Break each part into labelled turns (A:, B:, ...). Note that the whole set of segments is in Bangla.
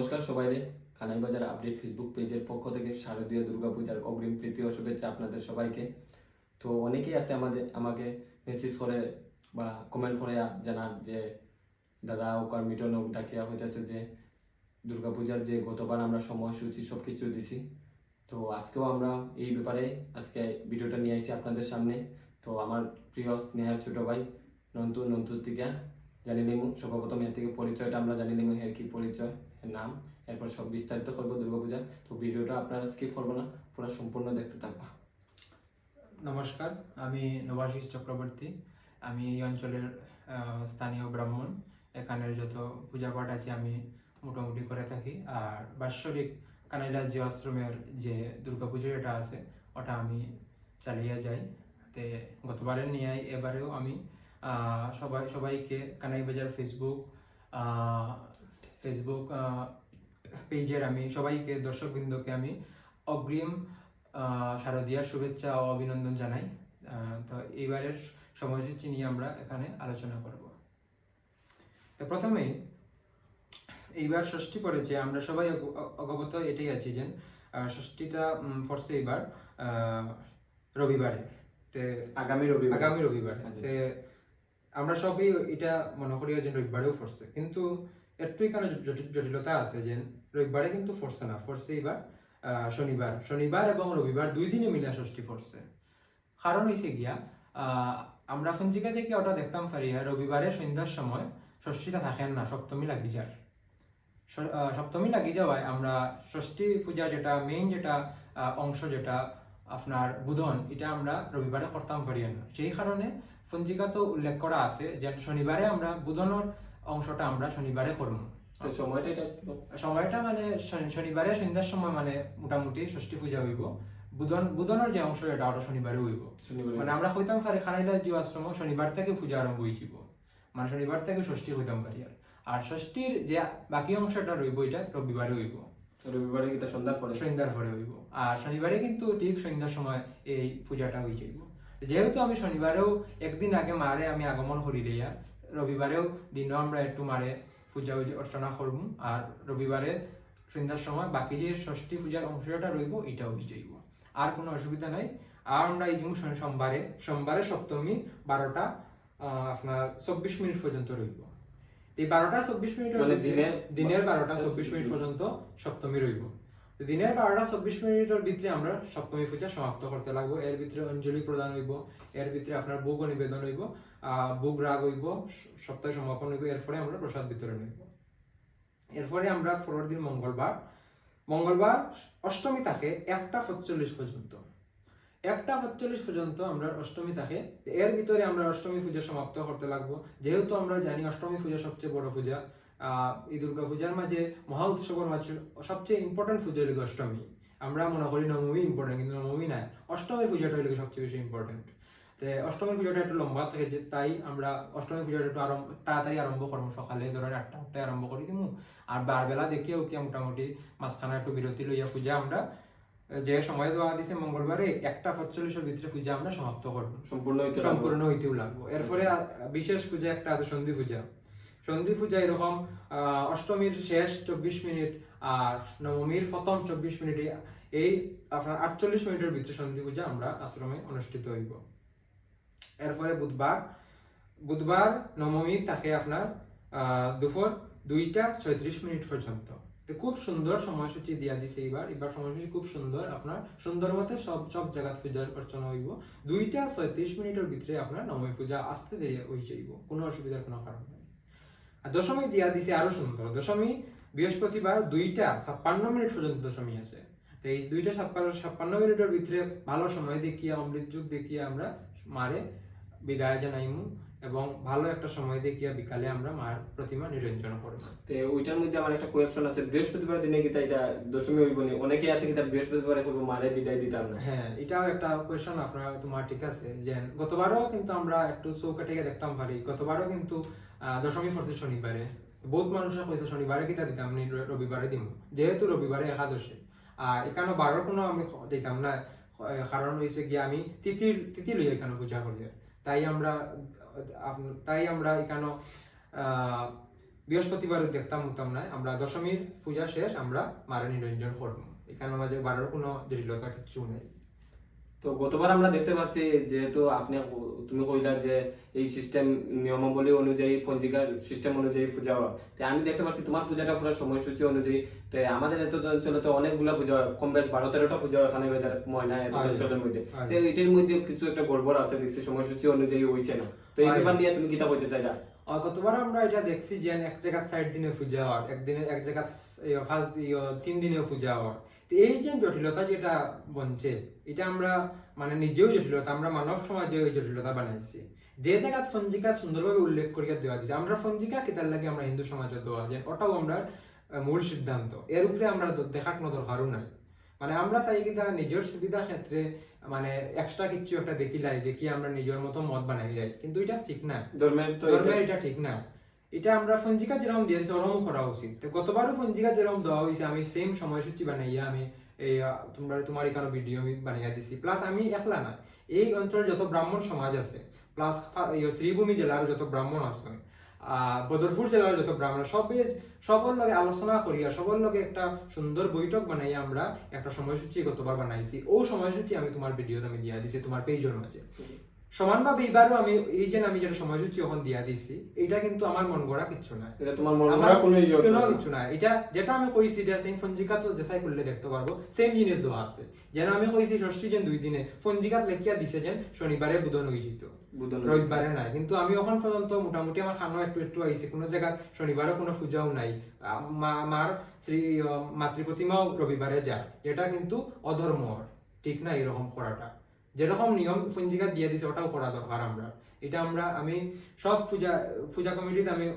A: নমস্কার সবাইরে। কানাইবাজার আপডেট ফেসবুক পেজের পক্ষ থেকে শারদীয় দুর্গাপূজার অগ্রিম প্রীতি ও শুভেচ্ছা আপনাদের সবাইকে। তো অনেকেই আছে আমাকে মেসেজ করে বা কমেন্ট করে জানার যে দাদা ওকার মিটন ডাকিয়া হইতেছে যে দুর্গাপূজার যে গতবার আমরা সময়সূচি সব কিছু দিছি, তো আজকেও আমরা এই ব্যাপারে আজকে ভিডিওটা নিয়ে আসি আপনাদের সামনে। তো আমার প্রিয় স্নেহের ছোট ভাই নন্টুর থেকে জানি নিমু সর্বপ্রথম এর থেকে পরিচয়টা আমরা জানি নিমু, এর কি পরিচয়, এর নাম, এরপর সব বিস্তারিত করবো দুর্গাপূজা। তো ভিডিওটা আপনারা স্কিপ করবো না, পুরো সম্পূর্ণ দেখতে থাকবা।
B: নমস্কার, আমি নবাশিস চক্রবর্তী। আমি এই অঞ্চলের স্থানীয় ব্রাহ্মণ। এখানের যত পূজা পাঠ আছে আমি মোটামুটি করে থাকি। আর বাৎসরিক কানাইলাজি আশ্রমের যে দুর্গাপুজো যেটা আছে ওটা আমি চালিয়ে যাই। তে গতবারের নিয়ে এবারেও আমি সবাইকে কানাইবাজার ফেসবুক পেজের আমি সবাইকে দর্শকবৃন্দকে আমি অগ্রিম শারদীয়ার শুভেচ্ছা ও অভিনন্দন জানাই। তো এইবারের সময়সূচি নিয়ে আমরা এখানে আলোচনা করব। তো প্রথমে এইবার ষষ্ঠী পড়েছে, আমরা সবাই অবগত এটাই আছি যে ষষ্ঠীটা পড়ছে এবার রবিবারে, আগামী রবিবার। আমরা সবই এটা মনে করি যে রবিবারেও পড়ছে, কিন্তু একটু এখানে জটিলতা আছে যে রবিবারে কিন্তু পড়ছে না, পড়ছে এবার শনিবার এবং রবিবার দুই দিনে মিলে ষষ্ঠী পড়ছে। কারণ হয়েছে গিয়া আমরা পঞ্জিকা থেকে ওটা দেখতাম পারিয়া রবিবারে সন্ধ্যার সময় ষষ্ঠীটা থাকেন না, সপ্তমী লাগি যাওয়ায় আমরা ষষ্ঠী পূজা যেটা মেইন যেটা অংশ যেটা আপনার বুধন, এটা আমরা রবিবারে করতাম পারি না। সেই কারণে পঞ্জিকা তো উল্লেখ করা আছে যে শনিবারে আমরা বুধনের অংশটা আমরা শনিবারে করবো। সময়টা মানে শনিবারে সন্ধ্যার সময় মানে মোটামুটি ষষ্ঠী পূজা হইব। বুধনের যে অংশ এটা ওটা শনিবারে হইব। মানে আমরা হইতাম পারি খানাইলা জিও আশ্রম শনিবার থেকে পূজা আরম্ভ হইব, মানে শনিবার থেকে ষষ্ঠী হইতাম পারি। আর ষষ্ঠীর যে বাকি অংশটা রইব এটা রবিবারে হইব,
A: রবিবারে কিন্তু
B: সন্ধ্যার পরে হইব। আর শনিবারে কিন্তু ঠিক সন্ধ্যার সময় এই পূজাটা হয়ে যাইব। যেহেতু আমি শনিবারেও একদিন আগে মারে আমি আগমন করি দেয়া, রবিবারেও দিনও আমরা একটু মারে পূজা অর্চনা করব। আর রবিবারে সন্ধ্যার সময় বাকি যে ষষ্ঠী পূজার অংশটা রইব এটাও হয়ে যাইব, আর কোনো অসুবিধা নাই। আর আমরা এই যে সোমবারে সপ্তমী 12টা আপনার 24 মিনিট পর্যন্ত রইব। এই 12টা 24 মিনিট দিনের 12টা 24 মিনিট পর্যন্ত সপ্তমী রইব। দিনের 12টা 24 মিনিটের ভিতরে আমরা সপ্তমী পূজা সমাপ্ত করতে লাগবো। এর ভিতরে অঞ্জলি প্রদান হইব, এর ভিতরে আপনার ভোগ নিবেদন হইব, ভোগ রাগ হইব, সপ্তাহে সমাপন হইব, এরপরে আমরা প্রসাদ বিতরণ হইব। এরপরে আমরা পরের দিন মঙ্গলবার অষ্টমী থাকে 1:45 পর্যন্ত। 1:45 পর্যন্ত আমরা অষ্টমী থাকে, এর ভিতরে আমরা অষ্টমী পূজা সমাপ্ত করতে লাগবো। যেহেতু আমরা জানি অষ্টমী পূজা সবচেয়ে বড় পূজা, এই দুর্গা পূজার মাঝে মহা উৎসবের মাঝে সবচেয়ে ইম্পর্টেন্ট পূজা হলো অষ্টমী। আমরা মনে করি নবমী ইম্পর্টেন্ট, কিন্তু নবমী নাই, অষ্টমী পূজাটা হলো সবচেয়ে বেশি ইম্পর্টেন্ট। অষ্টমী পূজাটা একটু লম্বা থাকে, যে তাই আমরা অষ্টমী পূজাটা একটু তাড়াতাড়ি আরম্ভ করবো। সকালে ধরেন 8টায় আরম্ভ করি দিমু, আর বারবেলা দেখিও কি মোটামুটি মাঝখানে একটু বিরতি লইয়া পূজা আমরা যে সময় দেওয়া দিছে মঙ্গলবারে 1:45 ভিতরে পূজা আমরা সমাপ্ত করবো, সম্পূর্ণ হইতেও লাগবো। এরপরে বিশেষ পূজা একটা আছে সন্ধি পূজা এরকম অষ্টমীর শেষ 24 মিনিট আর নবমীর প্রথম 24 মিনিটে এই আপনার 48 মিনিটের ভিতরে সন্ধি পূজা আমরা আশ্রমে অনুষ্ঠিত হইব। এরপরে বুধবার নবমী থাকে আপনার দুপুর 2:36 মিনিট পর্যন্ত। খুব সুন্দর সময়সূচি দিয়া দিছে এবার সময়সূচি খুব সুন্দর, আপনার সুন্দর মতে সব জায়গা পূজার অর্চনা হইব। 2:36 মিনিটের ভিতরে আপনার নবমী পূজা আসতে দেরি হয়ে যাইব, কোনো অসুবিধার কোনো কারণ নাই। আর দশমী দিয়া দিছে আরো সুন্দর, দশমী বৃহস্পতিবার 2:56 মিনিট পর্যন্ত দশমী আছে। তো এই 2:56 মিনিটের ভিতরে ভালো সময় দেখিয়া অমৃত যুগ দেখিয়া আমরা মারে বিদায় জানাইমু, এবং ভালো একটা সময় দেখিয়া বিকালে আমরা মার প্রতিমা নিরঞ্জন করব।
A: তো ওইটার মধ্যে আমার একটা কোয়েকশন আছে, বৃহস্পতিবার দিনে কি এটা দশমী হইব না? অনেকে আছে কি বৃহস্পতিবারে করব মারে বিদায় দিতাম না।
B: হ্যাঁ, এটাও একটা কোয়েশ্চন আপনার, তোমার ঠিক আছে। যে গতবারও কিন্তু আমরা একটু চৌকাটে দেখতাম পারি, গতবারও কিন্তু দশমী পড়ছে শনিবারে, বহুত মানুষরা কইছে শনিবারে কিটা দিতাম নি, রবিবারে দিম, যেহেতু রবিবারে একাদশী। আর এখানে 12 কোনো আমি দিতাম না, কারণ হইছে কি আমি তিথি লইয়া এখানে পূজা করি। তাই আমরা এখানে বৃহস্পতিবার দেখতাম হতাম না, আমরা দশমীর পূজা শেষ আমরা মারে নিরঞ্জন করবো, এখানে মাঝে বাড়ার কোনো জটিলতা কিছু নেই।
A: তো গতবার আমরা দেখতে পাচ্ছি যেহেতু তুমি কইলা যে এই সিস্টেম নিয়মাবলী অনুযায়ী পঞ্জিকার সিস্টেম অনুযায়ী পূজা হয়, তো আমি দেখতে পাচ্ছি তোমার পূজাটা পুরো সময়সূচি অনুযায়ী। তো আমাদের এত অঞ্চলে তো অনেকগুলা পূজা হয়, কম বেশ 12-13টা পূজা হয় এখানে বাজার ময়না এত অঞ্চলের মধ্যে। তো এটার মধ্যে কিছু একটা গড়বড় আছে দেখছি, সময়সূচি অনুযায়ী হইছে না। তো এই ব্যাপার নিয়ে তুমি কিতা কইতে চাইলা?
B: গতবার আমরা এটা দেখছি যে এক জায়গা 60 দিনে পূজা হয়, একদিনে এক জায়গা ফার্স্ট 3 দিনেও পূজা হয়। তো এই যে জটিলতা যেটা বনছে, এটা আমরা মানে নিজেও জটিলতা, আমরা মানব সমাজে ওই জটিলতা বানাইছি। যে জায়গা পঞ্জিকা সুন্দরভাবে উল্লেখ করিয়া দেওয়া দিচ্ছে, আমরা পঞ্জিকা কিতার লাগে আমরা হিন্দু সমাজে দেওয়া যায়, ওটাও আমরা মূল সিদ্ধান্ত, এর উপরে আমরা দেখার কোনো দরকারও নাই। মানে আমরা চাই কিনা নিজের সুবিধা ক্ষেত্রে মানে এক্সট্রা কিছু একটা দেখি আমরা নিজের মতো মত বানাই যাই, কিন্তু এটা ঠিক না, ধর্মের এটা ঠিক না। এটা আমরা পঞ্জিকা যেরকম দিয়েছি ওরকম করা উচিত। তো গতবারও পঞ্জিকা যেরকম দেওয়া হয়েছে, আমি সেম সময়সূচি বানাইয়া আমি এই তোমার এখানে ভিডিও আমি বানাইয়া দিছি। প্লাস আমি একলা না, এই অঞ্চলের যত ব্রাহ্মণ সমাজ আছে, প্লাস শ্রীভূমি জেলার যত ব্রাহ্মণ আছে, বদরপুর জেলার যত ব্রাহ্মণ, সবার লগে আলোচনা করিয়া সবার লগে একটা সুন্দর বৈঠক বানাইয়া আমরা একটা সময়সূচি গতবার বানাইছি। ও সময়সূচি আমি তোমার ভিডিওতে আমি দিয়া দিছি তোমার পেজের মাঝে। সমানভাবে এবারও আমি এই যে আমি যেটা সময়সূচি এখন দিয়া দিছি, এটা কিন্তু আমার মন গড়া কিছু না,
A: এটা তোমার মন গড়া কোনো
B: কিছু না। এটা যেটা আমি কইছি এটা সেম পঞ্জিকা তো যেসাই করলে দেখতে পারবো, সেম জিনিস দেওয়া আছে। যেন আমি কইছি ষষ্ঠী যেন 2 দিনে, পঞ্জিকাত লেখিয়া দিছে যেন শনিবারে বুধন হয়ে যেত, রবিবারে নাই। কিন্তু আমি এখন পর্যন্ত মোটামুটি আমার খানো একটু আইছে, কোনো জায়গা শনিবারে কোনো পূজাও নাই, আমার শ্রী মাতৃপ্রতিমাও রবিবারে যায়, এটা কিন্তু অধর্ম, ঠিক না এরকম করাটা। যেরকম নিয়ম পঞ্জিকা দিয়ে দিছে ওটাও করা দরকার আমরা। এটা আমি সব পূজা কমিটিতে আমি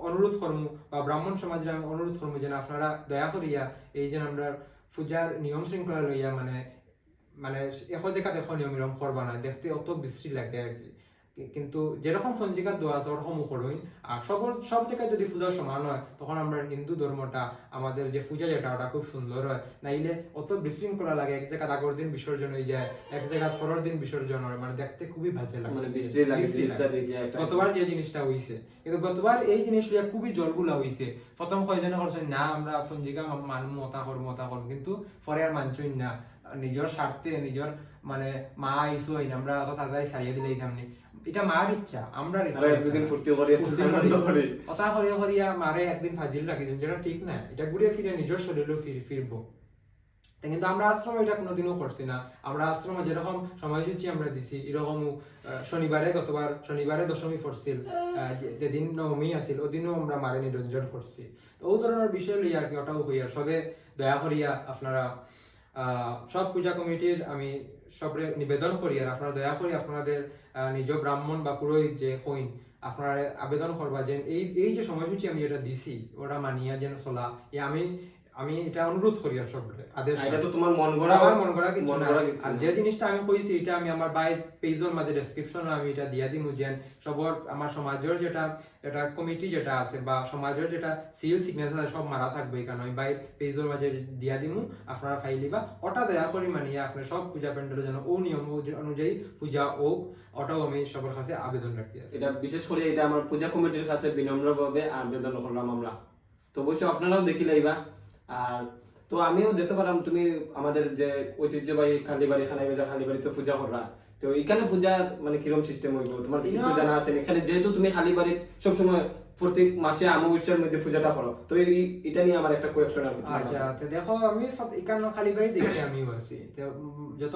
B: অনুরোধ করবো, বা ব্রাহ্মণ সমাজের আমি অনুরোধ করবো যেন আপনারা দয়া করিয়া এই যে আমরা পূজার নিয়ম শৃঙ্খলা লইয়া মানে মানে এখন জায়গা দেখো নিয়ম এরকম করবা না, দেখতে অত বিশ্রী লাগে আর কি। কিন্তু যেরকম পঞ্জিকা দেওয়া আছে ওরকম করুন। আর সব জায়গায় যদি পূজা সমান হয়, তখন আমরা হিন্দু ধর্মটা আমাদের যে পূজা যেটা ওটা খুব সুন্দর হয়। নাইলে অত বিশৃঙ্খলা লাগে, এক জায়গায় আগের দিন বিসর্জন হয়ে যায়, এক জায়গায় পরের দিন বিসর্জন হয়, মানে দেখতে খুবই বাজে লাগে,
A: মানে বিশ্রী লাগে জিনিসটা দেখে।
B: গতবার যে জিনিসটা হইছে, কিন্তু গতবার এই জিনিসটা খুবই জলগুলা হইছে। প্রথম কয়জনে করছেন না আমরা পঞ্জিকা মানব মতা করব, কিন্তু পরে আর মানছই না, নিজের স্বার্থে নিজের মানে মা ইস্যু হইনা আমরা অত তাড়াতাড়ি ছাড়িয়ে দিলে তেমনি। এটা মার ইচ্ছা, আমরা
A: একদিন ফুর্তি করি
B: কথা করিয়া মারে একদিন ফাজিল রাখিছেন, যেটা ঠিক না। এটা ঘুরে ফিরে নিজের শরীরে ফিরবো। কিন্তু আমরা আশ্রমে এটা কোনোদিনও করছি না। আমরা আশ্রমে যেরকম সময়সূচি আমরা দিছি, এরকম গতবার শনিবারে দশমী পড়ছিল, যেদিন নবমী আছিল ওদিনও আমরা মারে নিরঞ্জন করছি। তো ও ধরনের বিষয় লইয়া আর কি ওটাও হইয়া সবে দয়া করিয়া আপনারা সব পূজা কমিটির আমি সবরে নিবেদন করি, আর আপনারা দয়া করি আপনাদের নিজ ব্রাহ্মণ বা পুরোহিত যে হইন, আপনারা আবেদন করবা যে এই যে সময়সূচি আমি যেটা দিছি ওটা মানিয়া যেন চলা। আমি এটা অনুরোধ করি আর সবরে আদেশ।
A: এটা তো তোমার মন গড়া
B: কিছু না। আর যে জিনিসটা আমি কইছি এটা আমি আমার বাইর পেজের মাঝে ডেসক্রিপশনে আমি এটা দিয়া দিমু, যেন সবার আমার সমাজের যেটা কমিটি যেটা আছে বা সমাজের যেটা সিল সিগনেচার সব মারা থাকবে, কারণ আমি বাইর পেজের মাঝে দিয়া দিমু, আপনারা ফাইলিবা ওটা দয়া করি মানিয়া আপনার সব পূজা প্যান্ডেলের জন্য ও নিয়ম অনুযায়ী পূজা হোক, ওটাও আমি সবার কাছে আবেদন রাখি।
A: এটা বিশেষ করে এটা আমার পূজা কমিটির কাছে বিনম্রভাবে আবেদন করলাম আমরা। তো অবশ্যই আপনারাও দেখি লাইবা। আর তো আমিও দেখতে পারলাম তুমি আমাদের যে ঐতিহ্যবাহী খালিবাড়ি খালিবাড়িতে পূজা করা, তো এখানে পূজা মানে কিরকম সিস্টেম হইব তোমার কিছু জানা আছে? এখানে যেহেতু তুমি খালিবাড়ি সবসময় প্রত্যেক মাসে অমাবস্যার মধ্যে পূজাটা করো, তো এটা নিয়ে আমার একটা কোয়েশ্চন আছে।
B: আচ্ছা, তো দেখো আমি এখানে খালিবাড়ি দেখি আমিও আছি, যত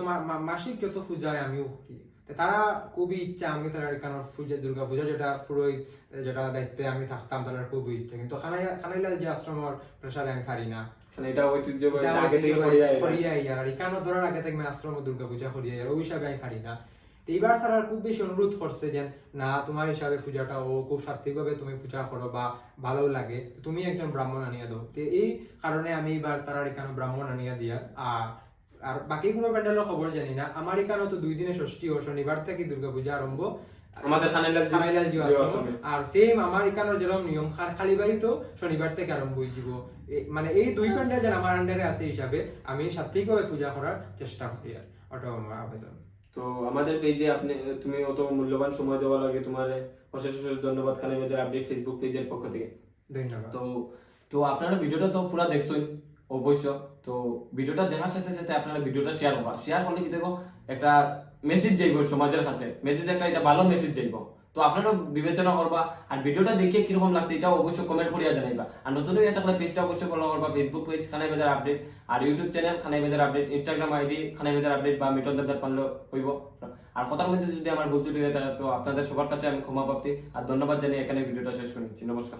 B: মাসিক যত পূজায় আমিও করি, তারা খুবই ইচ্ছা আমি তারা এখানে পূজা দুর্গা পূজা যেটা পুরোহিত যেটা দায়িত্বে আমি থাকতাম, তাদের খুবই ইচ্ছা। কিন্তু খানাইলাল যে আশ্রমের প্রেসারে আমি পারি না,
A: এটা ঐতিহ্য
B: আগে থেকে করিয়াই, আর এখানে ধরার আগে থেকে আশ্রমে দুর্গা পূজা করিয়াই, ওই হিসাবে আমি পারি না। এইবার তারা খুব বেশি অনুরোধ করছে যে না তোমার হিসাবে পূজাটা ও খুব সাত্বিক ভাবে তুমি পূজা করো বা ভালো লাগে, তুমি একজন ব্রাহ্মণ আনিয়া দাও। তো এই কারণে আমি এবার তারা এখানে ব্রাহ্মণ আনিয়া দিয়া। আর বাকি কোনো প্যান্ডেলের খবর জানি না, আমার এখানে তো 2 দিনে ষষ্ঠী ও শনিবার থেকে দুর্গা পূজা আরম্ভ
A: আমাদের
B: খানাইলাল জি আশ্রমে। আর সেম আমার এখানে যেরকম নিয়ম খালিবাড়ি তো শনিবার থেকে আরম্ভ হয়ে যাব। মানে এই 2 প্যান্ডেল যেন আমার আন্ডারে আছে হিসাবে আমি সাত্বিক ভাবে পূজা করার চেষ্টা করি, আর ওটাও আমার আবেদন।
A: তো আমাদের পেজে তুমি অত মূল্যবান সময় দেওয়া লাগে, তোমার অশেষ ধন্যবাদ খালিবাজার আপডেট ফেসবুক পেজের পক্ষ থেকে।
B: ধন্যবাদ।
A: তো তো আপনারা ভিডিওটা তো পুরো দেখছেন অবশ্য। তো ভিডিওটা দেখার সাথে সাথে আপনারা ভিডিওটা শেয়ার করবা, শেয়ার করলে কি দেখো একটা মেসেজ যাইব সমাজের কাছে, মেসেজ একটা এটা ভালো মেসেজ যাইব। তো আপনারা বিবেচনা করবা, আর ভিডিওটা দেখে কিরকম লাগছে এটা অবশ্যই কমেন্ট করিয়া জানাইবা। আর নতুন হয়ে থাকলে পেজটা অবশ্যই ফলো করবা, ফেসবুক পেজ খানাই বাজার আপডেট, আর ইউটিউব চ্যানেল খানাই বাজার আপডেট, ইনস্টাগ্রাম আইডি খানাই বাজার আপডেট বা মিটন দেবদার পারলে হইব। আর কথার মধ্যে যদি আমার ভুল ত্রুটি হয়ে থাকে তো আপনাদের সবার কাছে আমি ক্ষমা প্রার্থী, আর ধন্যবাদ জানিয়ে এখানে ভিডিওটা শেষ করে নিচ্ছি। নমস্কার।